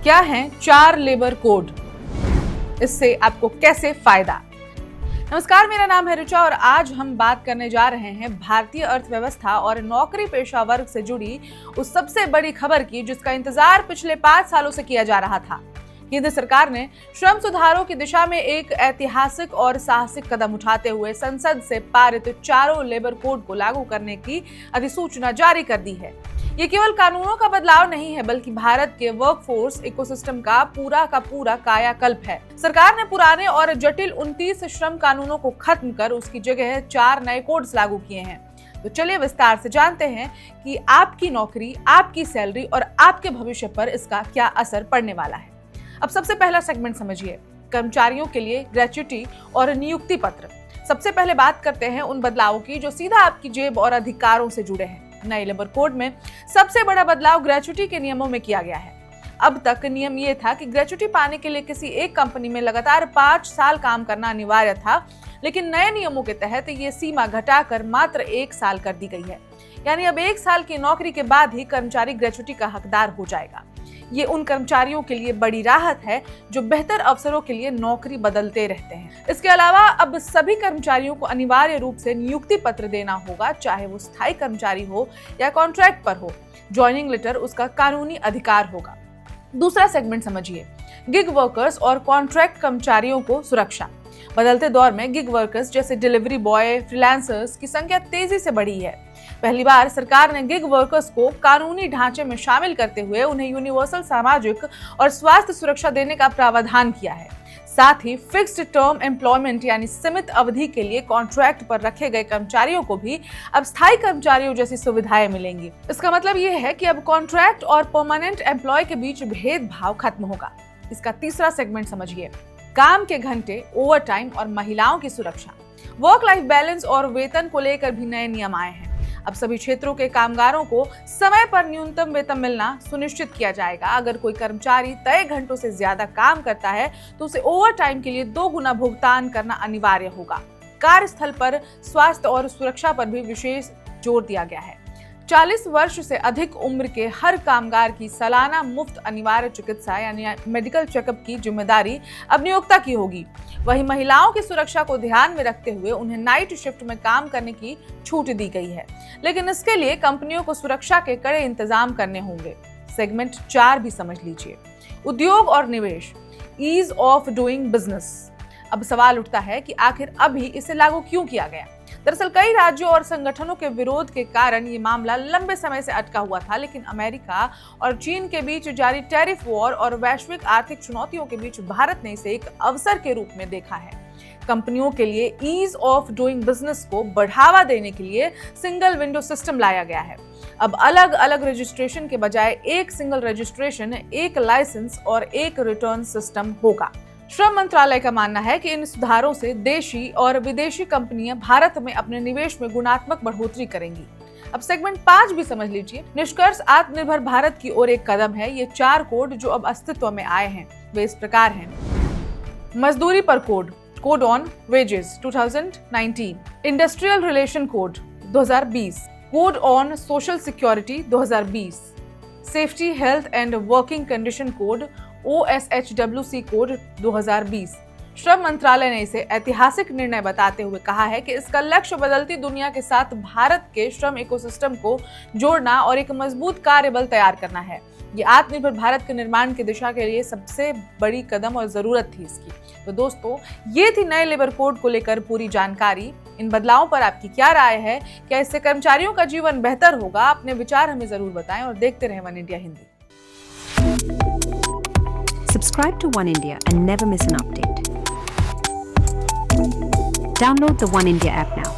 क्या हैं 4 labour code, इससे आपको कैसे फायदा। नमस्कार, मेरा नाम है ऋचा और आज हम बात करने जा रहे हैं भारतीय अर्थव्यवस्था और नौकरी पेशा वर्ग से जुड़ी उस सबसे बड़ी खबर की जिसका इंतजार पिछले 5 सालों से किया जा रहा था। केंद्र सरकार ने श्रम सुधारों की दिशा में एक ऐतिहासिक और साहसिक कदम उठाते हुए संसद से पारित 4 लेबर कोड को लागू करने की अधिसूचना जारी कर दी है। ये केवल कानूनों का बदलाव नहीं है, बल्कि भारत के वर्कफोर्स इकोसिस्टम का पूरा कायाकल्प है। सरकार ने पुराने और जटिल 29 श्रम कानूनों को खत्म कर उसकी जगह 4 नए कोड्स लागू किए हैं। तो चलिए विस्तार से जानते हैं कि आपकी नौकरी, आपकी सैलरी और आपके भविष्य पर इसका क्या असर पड़ने वाला है। अब सबसे पहला सेगमेंट समझिए, कर्मचारियों के लिए ग्रेच्युटी और नियुक्ति पत्र। सबसे पहले बात करते हैं उन बदलावों की जो सीधा आपकी जेब और अधिकारों से जुड़े हैं। नए लेबर कोड में सबसे बड़ा बदलाव ग्रेच्युटी के नियमों में किया गया है। अब तक नियम ये था कि ग्रेच्युटी पाने के लिए किसी एक कंपनी में लगातार 5 साल काम करना अनिवार्य था, लेकिन नए नियमों के तहत ये सीमा घटाकर मात्र 1 साल कर दी गई है। यानी अब 1 साल की नौकरी के बाद ही कर्मचारी ग्रेच्युटी का हकदार हो जाएगा। ये उन कर्मचारियों के लिए बड़ी राहत है जो बेहतर अवसरों के लिए नौकरी बदलते रहते हैं। इसके अलावा अब सभी कर्मचारियों को अनिवार्य रूप से नियुक्ति पत्र देना होगा, चाहे वो स्थायी कर्मचारी हो या कॉन्ट्रैक्ट पर हो। ज्वाइनिंग लेटर उसका कानूनी अधिकार होगा। दूसरा सेगमेंट समझिए, गिग वर्कर्स और कॉन्ट्रैक्ट कर्मचारियों को सुरक्षा। बदलते दौर में गिग वर्कर्स जैसे डिलीवरी बॉय, फ्रीलांसर्स की संख्या तेजी से बढ़ी है। पहली बार सरकार ने गिग वर्कर्स को कानूनी ढांचे में शामिल करते हुए उन्हें यूनिवर्सल सामाजिक और स्वास्थ्य सुरक्षा देने का प्रावधान किया है। साथ ही फिक्स्ड टर्म एम्प्लॉयमेंट यानी सीमित अवधि के लिए कॉन्ट्रैक्ट पर रखे गए कर्मचारियों को भी अब स्थायी कर्मचारियों जैसी सुविधाएं मिलेंगी। इसका मतलब ये है कि अब कॉन्ट्रैक्ट और परमानेंट एम्प्लॉय के बीच भेदभाव खत्म होगा। इसका तीसरा सेगमेंट समझिए, काम के घंटे, ओवरटाइम और महिलाओं की सुरक्षा। वर्क लाइफ बैलेंस और वेतन को लेकर भी नए नियम आए हैं। अब सभी क्षेत्रों के कामगारों को समय पर न्यूनतम वेतन मिलना सुनिश्चित किया जाएगा। अगर कोई कर्मचारी तय घंटों से ज्यादा काम करता है तो उसे ओवरटाइम के लिए 2 गुना भुगतान करना अनिवार्य होगा। कार्यस्थल पर स्वास्थ्य और सुरक्षा पर भी विशेष जोर दिया गया है। 40 वर्ष से अधिक उम्र के हर कामगार की सालाना मुफ्त अनिवार्य चिकित्सा यानी मेडिकल चेकअप की जिम्मेदारी अब नियोक्ता की होगी। वहीं महिलाओं की सुरक्षा को ध्यान में रखते हुए उन्हें नाइट शिफ्ट में काम करने की छूट दी गई है, लेकिन इसके लिए कंपनियों को सुरक्षा के कड़े इंतजाम करने होंगे। सेगमेंट 4 भी समझ लीजिए, उद्योग और निवेश, ईज ऑफ डूइंग बिजनेस। अब सवाल उठता है कि आखिर अभी इसे लागू क्यों किया गया। दरअसल कई राज्यों और संगठनों के विरोध के कारण ये मामला लंबे समय से अटका हुआ था, लेकिन अमेरिका और चीन के बीच जारी टैरिफ वॉर और वैश्विक आर्थिक चुनौतियों के बीच भारत ने इसे एक अवसर के रूप में देखा है। कंपनियों के लिए ईज ऑफ डूइंग बिजनेस को बढ़ावा देने के लिए सिंगल विंडो सिस्टम लाया गया है। अब अलग अलग रजिस्ट्रेशन के बजाय एक सिंगल रजिस्ट्रेशन, एक लाइसेंस और एक रिटर्न सिस्टम होगा। श्रम मंत्रालय का मानना है कि इन सुधारों से देशी और विदेशी कंपनियां भारत में अपने निवेश में गुणात्मक बढ़ोतरी करेंगी। अब सेगमेंट 5 भी समझ लीजिए, निष्कर्ष आत्मनिर्भर भारत की ओर एक कदम है। ये 4 कोड जो अब अस्तित्व में आए हैं वे इस प्रकार हैं। मजदूरी पर code, code on wages 2019, industrial relation code 2020, code on social security 2020, safety health and working condition code OSHWC code 2020। श्रम मंत्रालय ने इसे ऐतिहासिक निर्णय बताते हुए कहा है कि इसका लक्ष्य बदलती दुनिया के साथ भारत के श्रम इकोसिस्टम को जोड़ना और एक मजबूत कार्यबल तैयार करना है। ये आत्मनिर्भर भारत के निर्माण की दिशा के लिए सबसे बड़ी कदम और जरूरत थी इसकी। तो दोस्तों, ये थी नए लेबर कोड को लेकर पूरी जानकारी। इन बदलावों पर आपकी क्या राय है? क्या इससे कर्मचारियों का जीवन बेहतर होगा? अपने विचार हमें जरूर बताएं और देखते रहें one India Hindi. Subscribe to One India and never miss an update. Download the One India app now.